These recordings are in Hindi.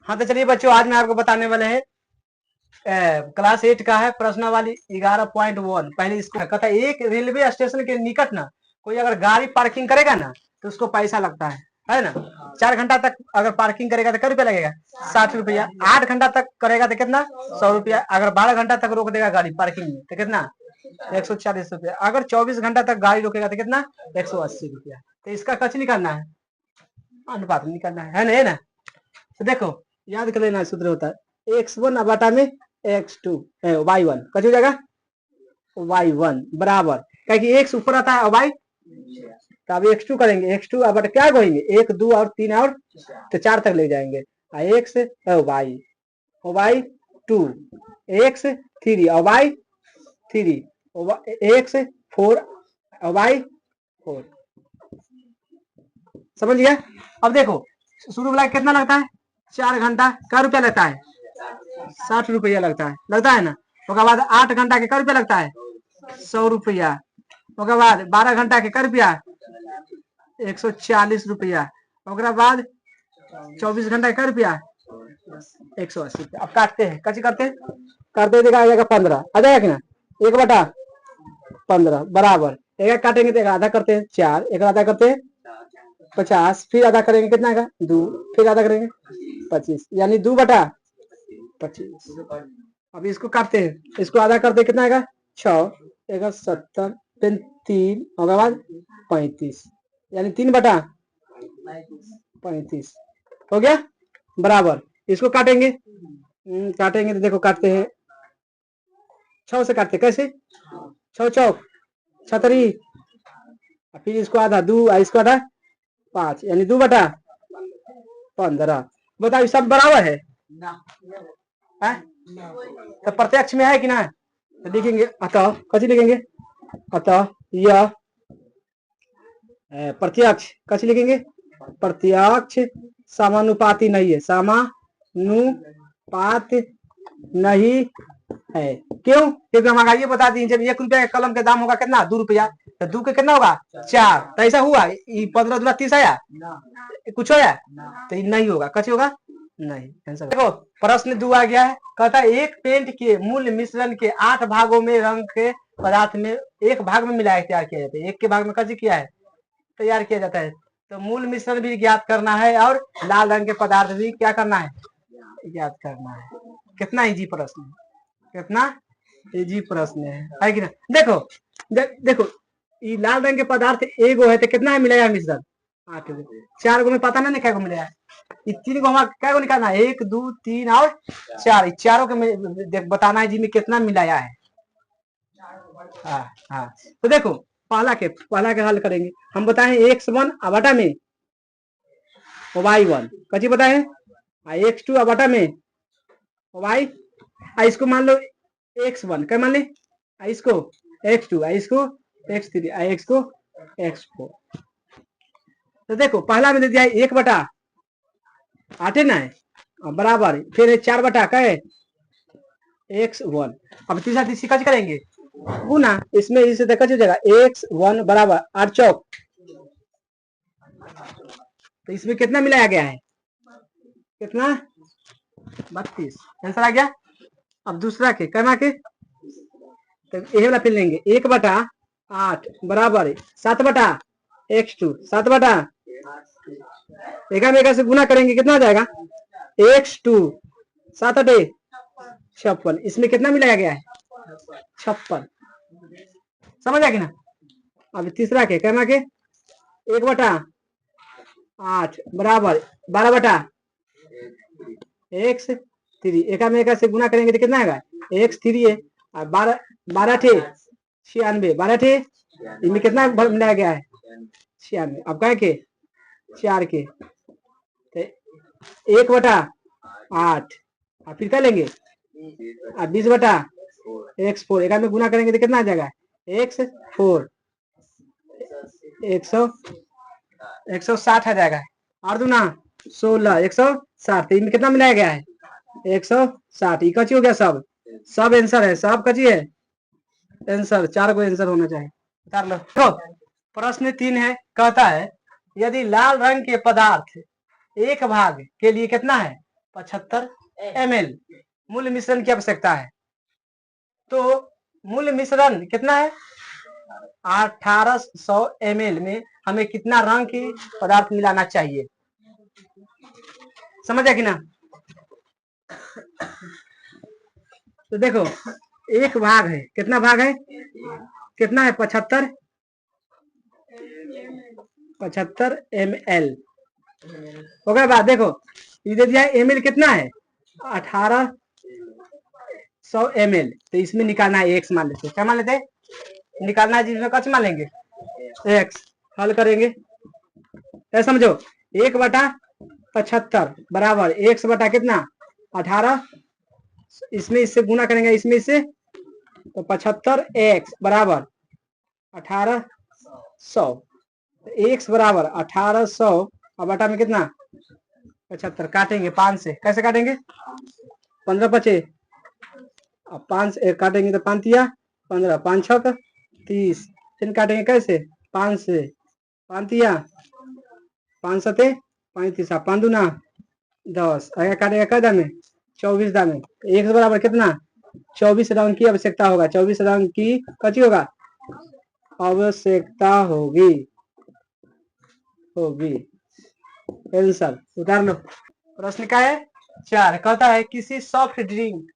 हाँ तो चलिए बच्चों, आज मैं आपको बताने वाले हैं क्लास 8 का है प्रश्नावली 11.1। पहले इसको कहता है एक रेलवे स्टेशन के निकट ना कोई अगर गाड़ी पार्किंग करेगा ना तो उसको पैसा लगता है ना। 4 घंटा तक अगर पार्किंग करेगा तो कितना रुपया लगेगा? 60 रुपया। 8 घंटा तक करेगा तो कितना? 100 रुपया। अगर 12 घंटा तक रोक देगा गाड़ी पार्किंग में तो कितना? 140 रुपया। अगर 24 घंटा तक गाड़ी रोकेगा तो कितना? 180 रुपया। तो इसका कच निकालना है, अनुपात निकालना है ना। तो देखो याद कर लेना, सूत्र होता है x1 बटा में x2 y1 कैसे हो जाएगा? y1 बराबर, क्योंकि x ऊपर आता है और y तो अब x2 करेंगे। x2 बटा क्या कहेंगे? 1 2 और 3 और तो 4 तक ले जाएंगे। x y 2 x 3 और y 3 x 4 और y 4। समझ गया? अब देखो शुरू वाला कितना लगता है? 4 घंटा का रुपया लगता है? 60 रुपया लगता है ना। उसके बाद 8 घंटा के क्या रुपया लगता है? 100 रुपया। उसके बाद 12 घंटा के क्या रुपया? 140 रुपया। उसके बाद 24 घंटा के क्या रुपया? 180 रुपया। अब काटते हैं, कैसे करते हैं? करते देखा आ जाएगा 15 आ जाएगा कि ना। 1/15 बराबर, एक काटेंगे तो एक आधा करते हैं 4, एक आधा करते हैं 50, फिर आधा करेंगे कितना आएगा? 2, फिर आधा करेंगे 25, यानी 2/25। अब इसको काटते हैं, इसको आधा करते कितना आएगा? 6 एक 70 फिर 3 होगा बाद 35, यानी 3/35 हो गया बराबर। इसको काटेंगे तो देखो काटते हैं 6 से काटते कैसे? 6 चौक 36, फिर इसको आधा 2 इसको आधा 5, यानी 2/15। बताओ सब बराबर है? तो प्रत्यक्ष में है कि ना? तो लिखेंगे अतः, कैसे लिखेंगे? अतः यह प्रत्यक्ष कैसे लिखेंगे? प्रत्यक्ष समानुपाती नहीं है, समानुपात नहीं है। क्यों? क्योंकि हम आगे ये बता दी जब 1 रुपया कलम के दाम होगा कितना? 2 रुपया, तो 2 के कितना होगा? 4। तो ऐसा हुआ 15 दूना 30 आया कुछ होया तो नहीं होगा, कैसे होगा? नहीं। आंसर देखो प्रश्न 2 आ गया है। कहता है एक पेंट के मूल मिश्रण के 8 भागों में रंग के पदार्थ में एक भाग में मिलाया तैयार किया जाता है। एक के भाग में कैसे किया है? तैयार किया जाता है। तो मूल मिश्रण भी ज्ञात करना है और लाल रंग के पदार्थ भी क्या करना है? ज्ञात करना है। कितना इजी प्रश्न है, कितना इजी प्रश्न है कि ना। देखो देखो ये लाल रंग के पदार्थ एगो है तो कितना है मिलेगा मिश्रण? 8 गो। 4 गो में पता ना क्या मिलेगा, 3 गो हमारा क्या गो निकालना है? 1 2 3 और 4, चारों के बताना है जी में कितना मिलाया है। हाँ तो देखो पहला के हल करेंगे हम। बताएं x1 बटा में y1 कैसे बताए? x2 बटा में y, इसको मान लो x1 क्या मान ले? इसको x2, इसको x3, इसको x4। तो देखो पहला में दे दिया 1/8 है ना, बराबर फिर 4 क्या है? x1। अब तीसरा तीसरी कैसे करेंगे? गुना, इसमें इसे देखा जाएगा x1 बराबर 8 चौक, तो इसमें कितना मिलाया गया है? कितना? 32। आंसर आ गया। अब दूसरा के करना के तो यही वाला फिर लेंगे 1/8 बराबर 7/x2, 7 एक से गुना करेंगे कितना आ जाएगा? x2 7 8 56, इसमें कितना मिलाया गया है? 56। समझ आ गया ना। अब तीसरा के करना के 1/8 बराबर 12/x3, एक से गुना करेंगे तो कितना आएगा? x3 है और 12 थे 96, 12 थे इनमें कितना मिलाया गया है? 96। अब क्या के 4 के 1/8 फिर क्या लेंगे? 20/x4, एक में गुना करेंगे तो कितना आ जाएगा? x4 160 आ जाएगा, और दूना 16 160, इनमें कितना मिलाया गया है? 160। ये कची हो गया? सब आंसर है, सब कची है आंसर। 4 को आंसर होना चाहिए। तो प्रश्न 3 है। कहता है यदि लाल रंग के पदार्थ एक भाग के लिए कितना है? 75 ml मूल मिश्रण की आवश्यकता है। तो मूल मिश्रण कितना है? 1800 ml में हमें कितना रंग की पदार्थ मिलाना चाहिए? समझ कि ना? तो देखो एक भाग है, कितना भाग है? कितना है? 75 ml। ओके बाद देखो ये दे दिया ml कितना है? 1800 ml। तो इसमें निकालना है x मान लेते। क्या मान लेते? निकालना है जिसमें कच मान लेंगे x। हल करेंगे ऐसा समझो 1/75 बराबर x बटा कितना? 18। इसमें इससे गुना करेंगे, इसमें इससे, तो 75x बराबर 1800। x बराबर 1800 और बटा में कितना? 75। काटेंगे 5 से। कैसे काटेंगे? 15 पचे अब 5 काटेंगे तो 5 तिया 15, 5 छक 30। फिर काटेंगे कैसे? 5 से 5 तिया 5 सते 35, 5 दूना 10। आगे काटेगा कै दामे? 24 दामे। x बराबर कितना? 24 रंग की आवश्यकता होगा। 24 रंग की कची होगा? आवश्यकता होगी। आंसर उतार लो। प्रश्न क्या है? 4 कहता है किसी सॉफ्ट ड्रिंक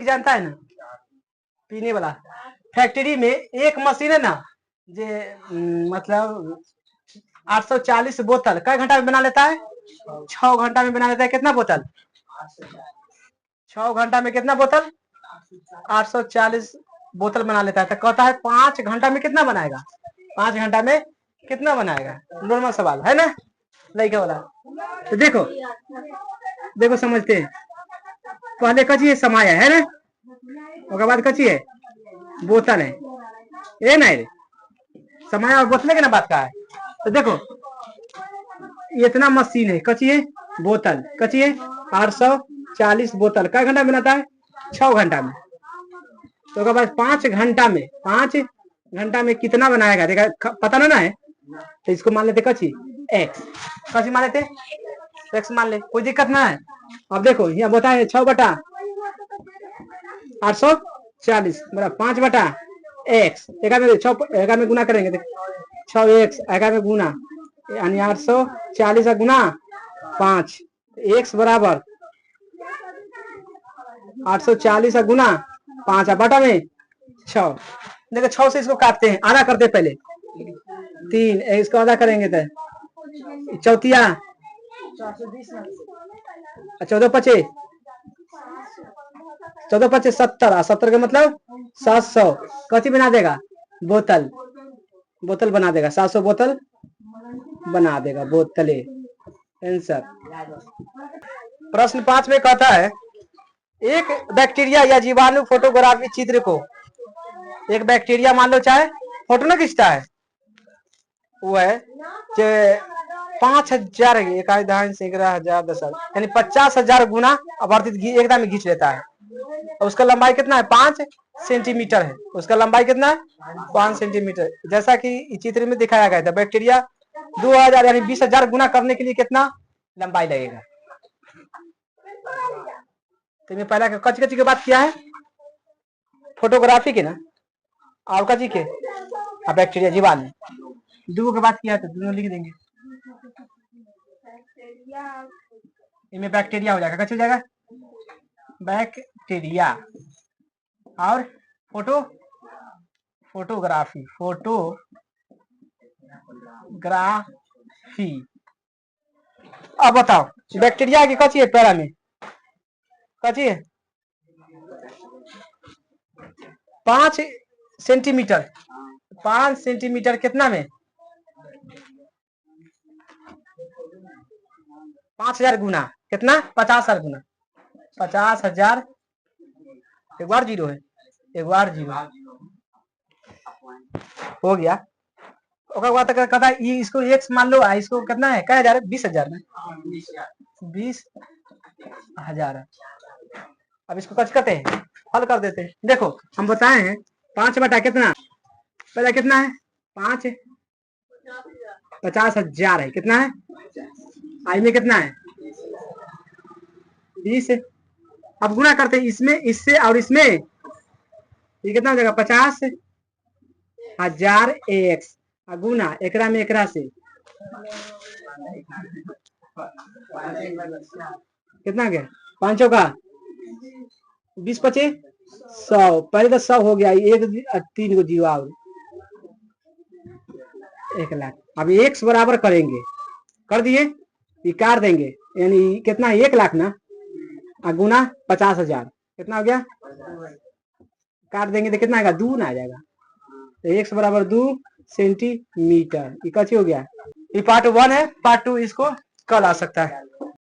जानता है ना, पीने वाला, फैक्ट्री में एक मशीन है ना जे मतलब 840 बोतल कई घंटा में बना लेता है? 6 घंटा में बना लेता है। कितना बोतल? 6 घंटा में कितना बोतल? 840 बोतल बना लेता है। तो कहता है 5 घंटा में कितना बनाएगा? 5 घंटा में कितना बनाएगा? नॉर्मल सवाल है ना, लड़का वाला। तो देखो समझते हैं। पहले कची है? समाया है ना, उसके बाद कची है? बोतल है। ये नहीं समाया और बोतल के ना बात का है। तो देखो इतना मशीन है, कची है? बोतल। कची है? 840 बोतल कई घंटा में बनाता है? 6 घंटा में। तो उसके बाद 5 घंटा में, 5 घंटा में कितना बनाएगा? देखा पता ना है तो इसको मान लेते कची x। कची मान लेते x मान ले, कोई दिक्कत ना है। अब देखो यहाँ बताए 6 बटा 840 बराबर 5 बटा x। एक में गुना करेंगे 6x में गुना यानी 840 गुना 5 x बराबर 840 गुना 5 बटा में 6। देखो 6 से इसको काटते हैं, आधा करते हैं पहले 3, इसको आधा करेंगे तो चौथिया 14 पचे 70 70 का मतलब 700 कथी बना देगा? बोतल बना देगा। 700 बोतल बना देगा, बोतले। आंसर। प्रश्न 5 में कहता है एक बैक्टीरिया या जीवाणु फोटोग्राफी चित्र को, एक बैक्टीरिया मान लो चाहे फोटो ना खींचता है, वो है 5000 यानी 50,000 गुना अपवर्तित एकदम में खींच लेता है। और उसका लंबाई कितना है? 5 सेंटीमीटर है। उसका लंबाई कितना है? 5 सेंटीमीटर। जैसा कि चित्र में दिखाया गया था, बैक्टीरिया 2000 यानी 20,000 गुना करने के लिए कितना लंबाई लगेगा? तो मैं पहला कची की बात किया है, फोटोग्राफी के ना, और कची के बैक्टीरिया जीवाणु दो की बात किया है, तो दोनों लिख देंगे। इनमें बैक्टीरिया हो जाएगा, कच्चा हो जाएगा बैक्टीरिया। और फोटोग्राफी अब बताओ बैक्टीरिया की कची है? पैरा में कची है? 5 सेंटीमीटर। 5 सेंटीमीटर कितना में? 5000 गुना कितना? 50,000 गुना 50,000। एक बार जीरो है, एक बार जीरो हो गया। कहता है इसको x मान लो, इसको कितना है? क्या 1000? 20,000 में 20,000। अब इसको कच करते हैं, हल कर देते हैं। देखो हम बताए हैं 5 बटा कितना? पहले कितना है? 5 50,000 है। कितना है? आई में कितना है? 20। अब गुना करते हैं इसमें इससे और इसमें, ये कितना हो जाएगा 50,000 एक्स गुना एकरा में एकरा से कितना गया 5 का 20 25 100। पहले तो 100 हो गया, एक 3 को जीरो और 1 लाख। अब एक्स बराबर करेंगे, कर दिए, ये काट देंगे, यानी कितना 1 लाख ना, गुना 50,000 कितना हो गया, काट देंगे तो कितना आएगा 2 ना आ जाएगा। तो एक्स बराबर 2 सेंटीमीटर। ये कैसे हो गया। ये पार्ट 1 है, पार्ट 2 इसको कल आ सकता है।